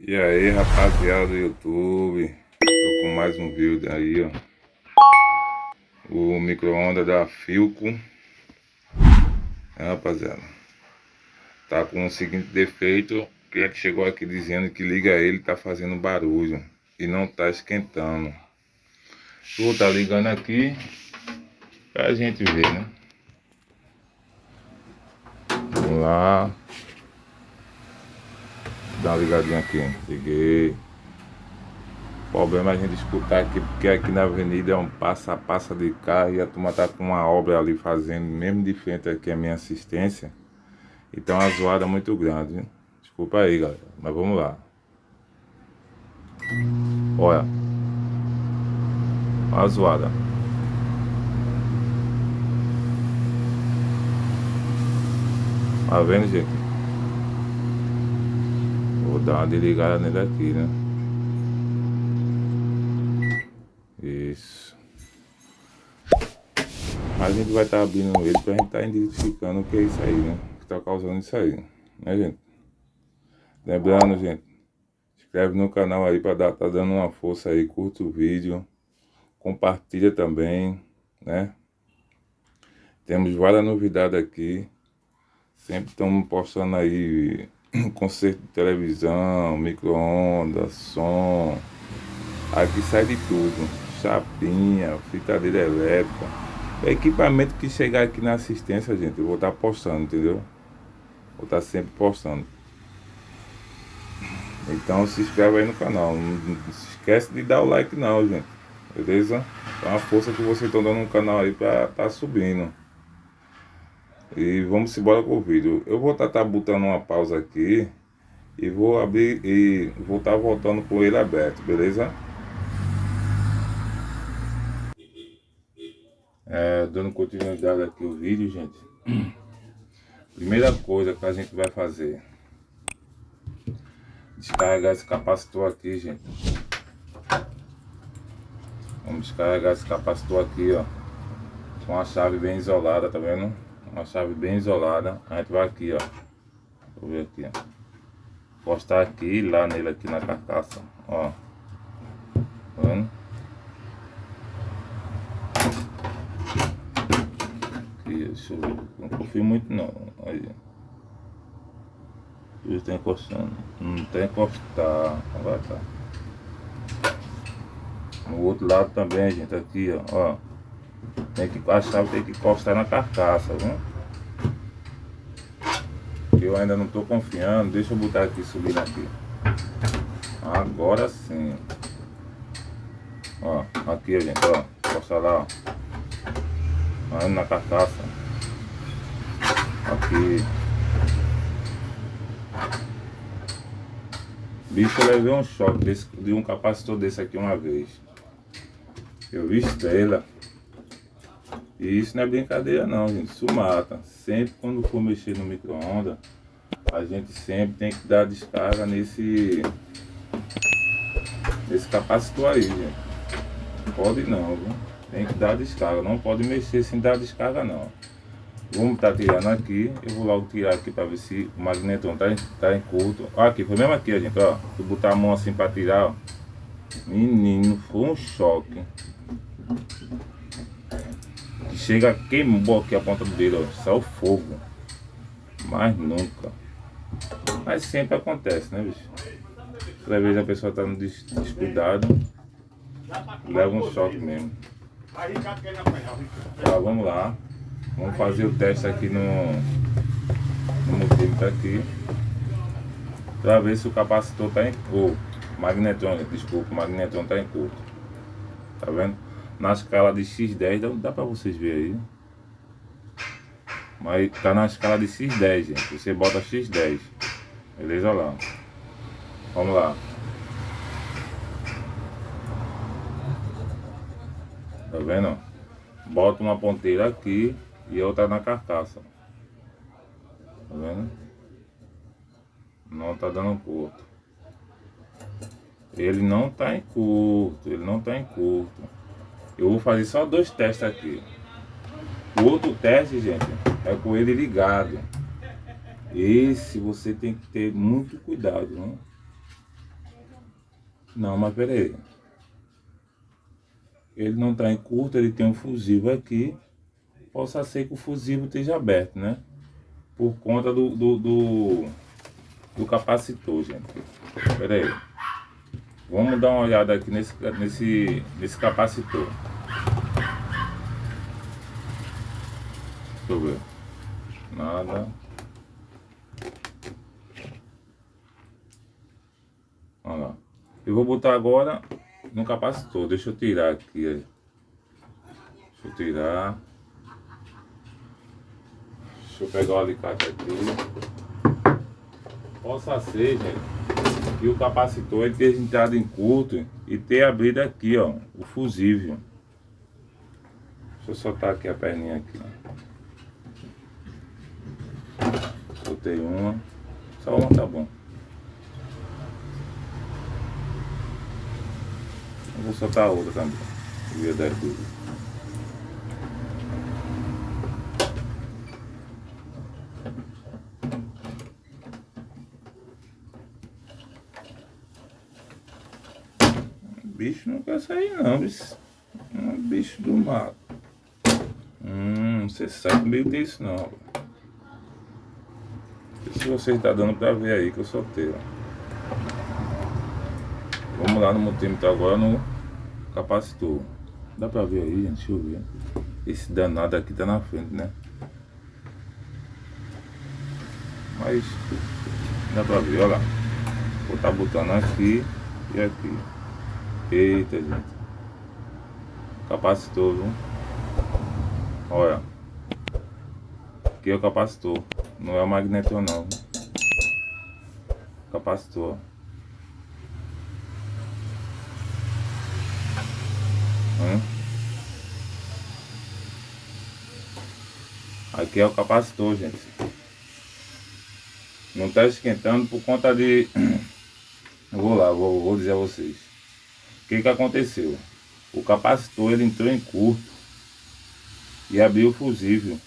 E aí, rapaziada do YouTube, tô com mais um vídeo aí, ó. O micro-ondas da Philco, rapaziada, tá com o seguinte defeito: o cliente chegou aqui dizendo que liga ele, tá fazendo barulho e não tá esquentando. Vou tá ligando aqui pra gente ver, né? Vamos lá, dá uma ligadinha aqui, liguei. O problema é a gente escutar aqui, porque aqui na avenida é um passa de carro e a turma tá com uma obra ali fazendo, mesmo de frente aqui a minha assistência. Então uma zoada muito grande, viu? Desculpa aí, galera, mas vamos lá. Olha, olha a zoada. Tá vendo, gente? Vou dar uma desligada nele aqui, né? Isso. Mas a gente vai estar abrindo ele pra gente estar identificando o que é isso aí, né? O que tá causando isso aí, né, gente? Lembrando, gente, inscreve no canal aí pra tá dando uma força aí, curta o vídeo, compartilha também, né? Temos várias novidades aqui. Sempre estamos postando aí conserto de televisão, micro-ondas, som. Aqui sai de tudo. Chapinha, fritadeira elétrica. O equipamento que chegar aqui na assistência, gente, eu vou estar postando, entendeu? Vou estar sempre postando. Então se inscreve aí no canal. Não se esquece de dar o like não, gente. Beleza? Então a força que vocês estão dando no canal aí pra tá subindo. E vamos embora com o vídeo. Eu vou estar botando uma pausa aqui e vou abrir e vou estar voltando com ele aberto, beleza? Dando continuidade aqui o vídeo, gente. Primeira coisa que a gente vai fazer: descarregar esse capacitor aqui, gente. Vamos descarregar esse capacitor aqui, ó, com a chave bem isolada, tá vendo? Uma chave bem isolada. A gente vai aqui, ó. Vou ver aqui, ó. Encostar aqui e lá nele, aqui na carcaça, ó. Tá vendo? Aqui, deixa eu ver. Não confio muito não. Aí. Ele tá encostando. Não tem encostar. Vai tá. No outro lado também, gente, aqui, ó. Tem que, a chave tem que encostar na carcaça, viu? Eu ainda não tô confiando. Deixa eu botar aqui, subindo aqui. Agora sim. Ó, aqui, gente, ó. Encostar lá, ó. Aí na carcaça. Aqui. Bicho, eu levei um choque de um capacitor desse aqui uma vez. Eu vi estrela. E isso não é brincadeira não, gente. Isso mata. Sempre quando for mexer no micro-ondas, a gente sempre tem que dar descarga nesse capacitor aí, gente. Pode não, viu? Tem que dar descarga. Não pode mexer sem dar descarga não. Vamos estar tirando aqui. Eu vou logo tirar aqui para ver se o magnetron tá em curto. Ó, aqui, foi mesmo aqui, gente, ó. Se eu botar a mão assim para tirar, ó. Menino, foi um choque. Chega, queimou aqui a ponta do dedo, ó. Saiu fogo. Mas nunca. Mas sempre acontece, né, bicho? Toda vez a pessoa tá no descuidado, leva um choque mesmo. Tá, vamos lá. Vamos fazer o teste aqui no multímetro aqui, pra ver se o capacitor tá em curto. Magnetron, desculpa, o magnetron tá em curto. Tá vendo? Na escala de X10, dá pra vocês verem aí. Mas tá na escala de X10, gente. Você bota X10. Beleza, olha lá. Vamos lá. Tá vendo? Bota uma ponteira aqui e outra na carcaça. Tá vendo? Não tá dando curto. Ele não tá em curto. Ele não tá em curto. Eu vou fazer só dois testes aqui. O outro teste, gente, é com ele ligado. Esse você tem que ter muito cuidado, né? Não, mas pera aí. Ele não está em curto, ele tem um fusível aqui. Possa ser que o fusível esteja aberto, né? Por conta do capacitor, gente. Pera aí. Vamos dar uma olhada aqui nesse capacitor. Deixa eu ver. Nada. Olha lá. Eu vou botar agora no capacitor. Deixa eu tirar aqui. Deixa eu tirar. Deixa eu pegar o alicate aqui. Possa ser, gente, que o capacitor ele tenha entrado em curto e ter abrido aqui, ó, o fusível. Deixa eu soltar aqui a perninha aqui. Soltei uma. Só uma tá bom. Eu vou soltar a outra também. Via 10 tudo. Bicho não quer sair não, bicho do mato. Você sabe comigo disso não. Não sei se você está dando pra ver aí que eu soltei, ó. Vamos lá no multímetro agora no capacitor. Dá pra ver aí, gente? Deixa eu ver. Esse danado aqui tá na frente, né? Mas dá pra ver, olha lá. Vou estar botando aqui e aqui. Eita, gente. Capacitor, viu? Olha. Aqui é o capacitor. Não é o magnetron não. Capacitor. Aqui é o capacitor, gente. Não tá esquentando por conta de... Eu vou lá, vou dizer a vocês. O que aconteceu? O capacitor ele entrou em curto e abriu o fusível.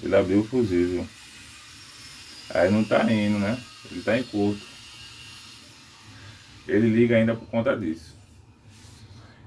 Ele abriu o fusível. Aí não tá indo, né? Ele tá em curto. Ele liga ainda por conta disso.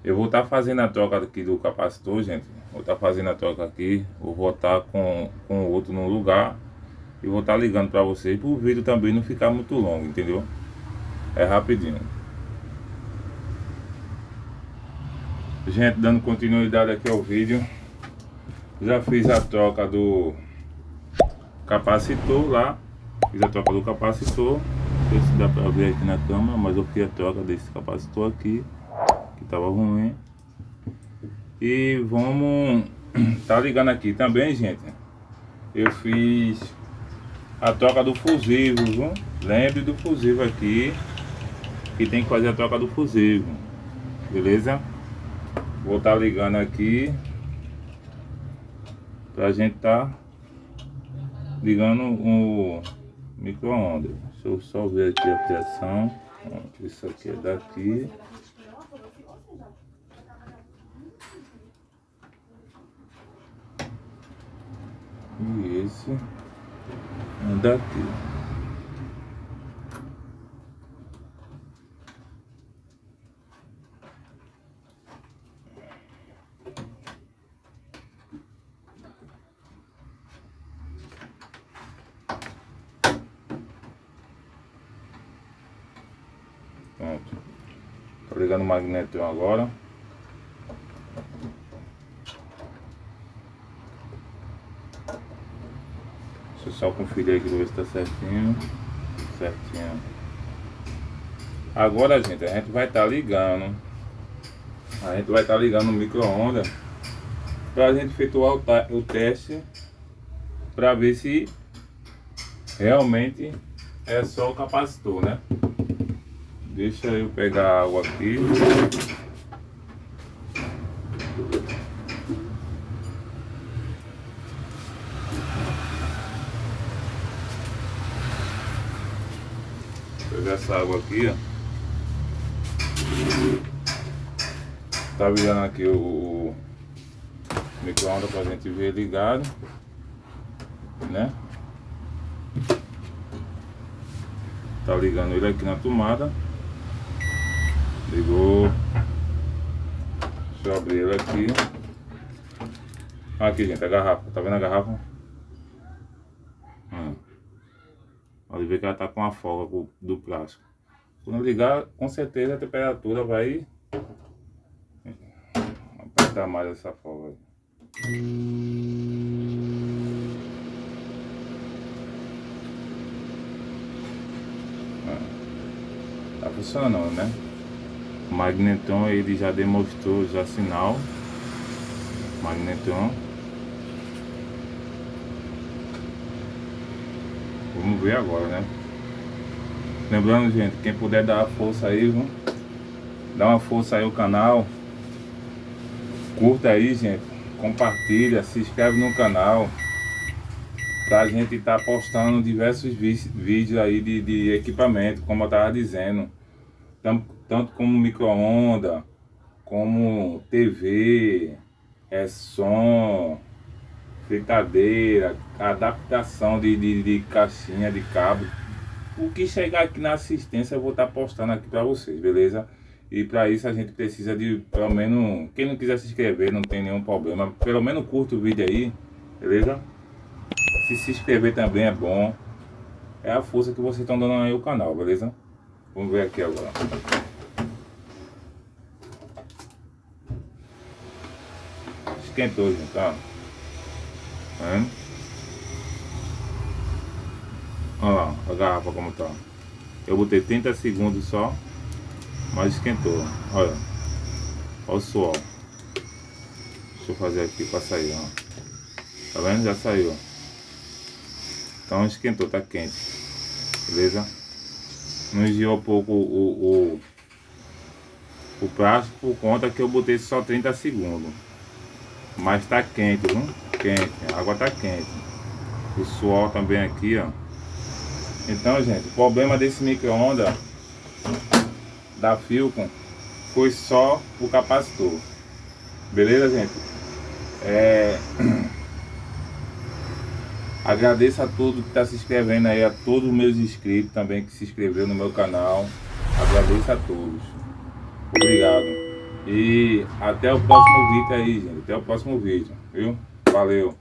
Eu vou estar fazendo a troca aqui do capacitor, gente. Vou estar fazendo a troca aqui. Vou voltar com o outro no lugar. E vou estar ligando para vocês. Para o vídeo também não ficar muito longo, entendeu? É rapidinho. Gente, dando continuidade aqui ao vídeo. Já fiz a troca do capacitor lá. Fiz a troca do capacitor. Não sei se dá para ver aqui na câmera, mas eu fiz a troca desse capacitor aqui, que tava ruim. E vamos tá ligando aqui também, gente. Eu fiz a troca do fusível, viu? Lembre do fusível aqui, que tem que fazer a troca do fusível, beleza? Vou estar ligando aqui pra gente tá ligando o micro-ondas. Deixa eu só ver aqui a fiação. Isso aqui é daqui. E esse é daqui. Pronto. Tô ligando o magnetron agora. Deixa eu só conferir aqui pra ver se tá certinho. Certinho. Agora, gente, a gente vai estar ligando. A gente vai estar ligando o micro-ondas pra gente efetuar o teste pra ver se realmente é só o capacitor, né? Deixa eu pegar a água aqui. Vou pegar essa água aqui, ó. Tá virando aqui o micro-ondas pra gente ver ligado, né? Tá ligando ele aqui na tomada. Ligou. Deixa eu abrir ele aqui. Aqui, gente, a garrafa. Tá vendo a garrafa? Pode ver que ela tá com a folga do plástico. Quando ligar, com certeza a temperatura vai apertar mais essa folga. Tá funcionando, né? O magnetron ele já demonstrou já sinal. Magnetron. Vamos ver agora, né? Lembrando, gente, quem puder dar uma força aí, viu? Dá uma força aí ao canal. Curta aí, gente. Compartilha, se inscreve no canal. Pra gente estar postando diversos vídeos aí de equipamento, como eu tava dizendo. Tanto como micro-ondas, como TV, som, fritadeira, adaptação de caixinha, de cabo. O que chegar aqui na assistência eu vou estar postando aqui para vocês, beleza? E para isso a gente precisa de, pelo menos, quem não quiser se inscrever não tem nenhum problema, pelo menos curta o vídeo aí, beleza? Se inscrever também é bom, é a força que vocês estão dando aí ao canal, beleza? Vamos ver aqui agora. Esquentou, gente, tá? Vendo? Olha lá, a garrafa como tá. Eu botei 30 segundos só, mas esquentou. Olha, olha o suor. Deixa eu fazer aqui pra sair, ó. Tá vendo? Já saiu. Então esquentou, tá quente. Beleza? Não esgiou pouco o plástico por conta que eu botei só 30 segundos. Mas tá quente, viu? Quente, a água tá quente. O suor também aqui, ó. Então, gente, o problema desse micro-ondas da Philcon foi só o capacitor. Beleza, gente? Agradeço a todos que tá se inscrevendo aí, a todos os meus inscritos também que se inscreveram no meu canal. Agradeço a todos. Obrigado. E até o próximo vídeo aí, gente. Até o próximo vídeo, viu? Valeu.